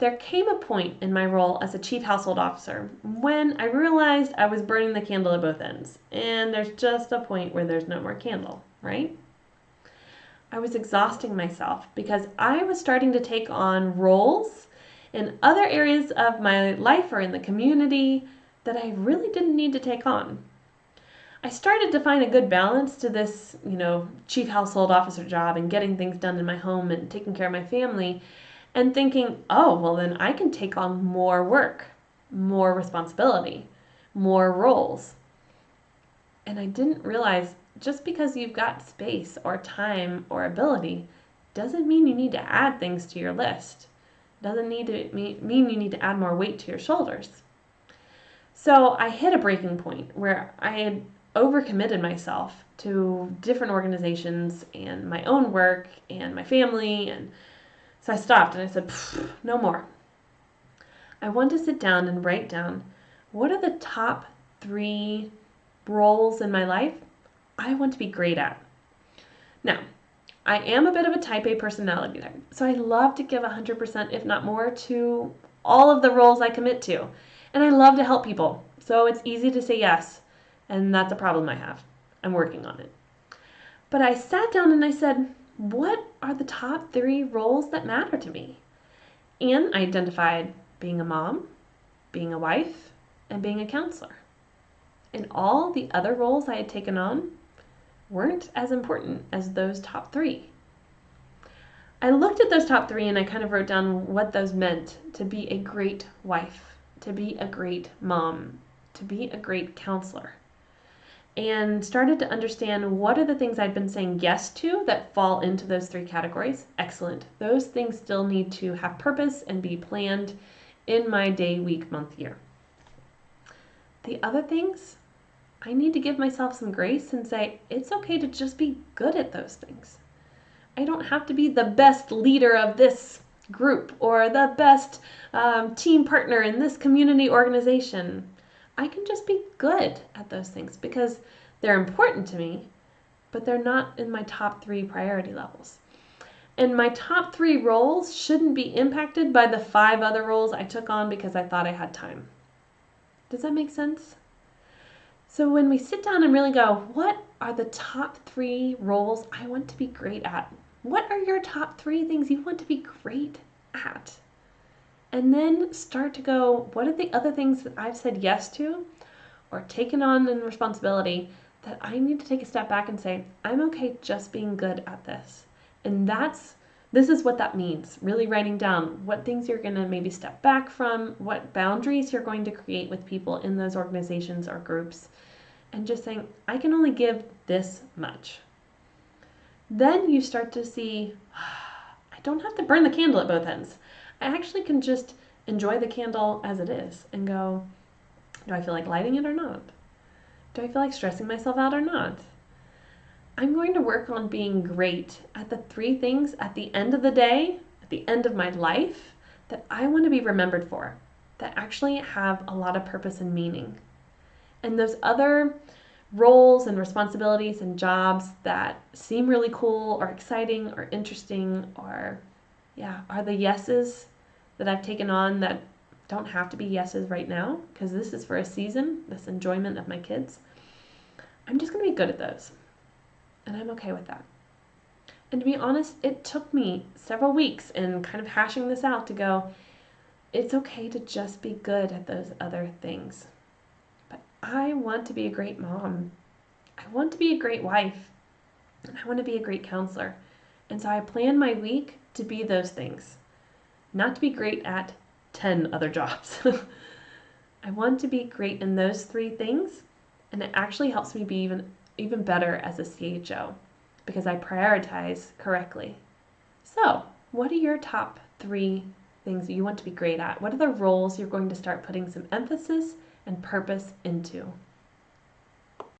there came a point in my role as a chief household officer when I realized I was burning the candle at both ends, and there's just a point where there's no more candle, right? I was exhausting myself because I was starting to take on roles in other areas of my life or in the community that I really didn't need to take on. I started to find a good balance to this, chief household officer job and getting things done in my home and taking care of my family, and thinking, oh, well, then I can take on more work, more responsibility, more roles. And I didn't realize just because you've got space or time or ability doesn't mean you need to add things to your list. Doesn't need to mean you need to add more weight to your shoulders. So I hit a breaking point where I had overcommitted myself to different organizations and my own work and my family, and so I stopped and I said, no more. I want to sit down and write down what are the top 3 roles in my life I want to be great at. Now, I am a bit of a type A personality type, so I love to give 100%, if not more, to all of the roles I commit to. And I love to help people, so it's easy to say yes, and that's a problem I have. I'm working on it. But I sat down and I said, what are the top 3 roles that matter to me? And I identified being a mom, being a wife, and being a counselor. And all the other roles I had taken on weren't as important as those top 3. I looked at those top 3 and I kind of wrote down what those meant to be a great wife, to be a great mom, to be a great counselor, and started to understand what are the things I'd been saying yes to that fall into those 3 categories. Excellent. Those things still need to have purpose and be planned in my day, week, month, year. The other things, I need to give myself some grace and say, it's okay to just be good at those things. I don't have to be the best leader of this group or the best team partner in this community organization. I can just be good at those things because they're important to me, but they're not in my top 3 priority levels. And my top 3 roles shouldn't be impacted by the 5 other roles I took on because I thought I had time. Does that make sense? So when we sit down and really go, what are the top 3 roles I want to be great at? What are your top 3 things you want to be great at? And then start to go, what are the other things that I've said yes to or taken on in responsibility that I need to take a step back and say, I'm okay just being good at this. And this is what that means, really writing down what things you're going to maybe step back from, what boundaries you're going to create with people in those organizations or groups, and just saying, I can only give this much. Then you start to see, I don't have to burn the candle at both ends. I actually can just enjoy the candle as it is and go, do I feel like lighting it or not? Do I feel like stressing myself out or not? I'm going to work on being great at the 3 things at the end of the day, at the end of my life, that I want to be remembered for, that actually have a lot of purpose and meaning. And those other roles and responsibilities and jobs that seem really cool or exciting or interesting or, are the yeses that I've taken on that don't have to be yeses right now because this is for a season, this enjoyment of my kids. I'm just going to be good at those. And I'm okay with that. And to be honest, it took me several weeks in kind of hashing this out to go, it's okay to just be good at those other things. But I want to be a great mom. I want to be a great wife. And I want to be a great counselor. And so I plan my week to be those things. Not to be great at 10 other jobs. I want to be great in those 3 things. And it actually helps me be even better as a CHO because I prioritize correctly. So, what are your top 3 things that you want to be great at? What are the roles you're going to start putting some emphasis and purpose into?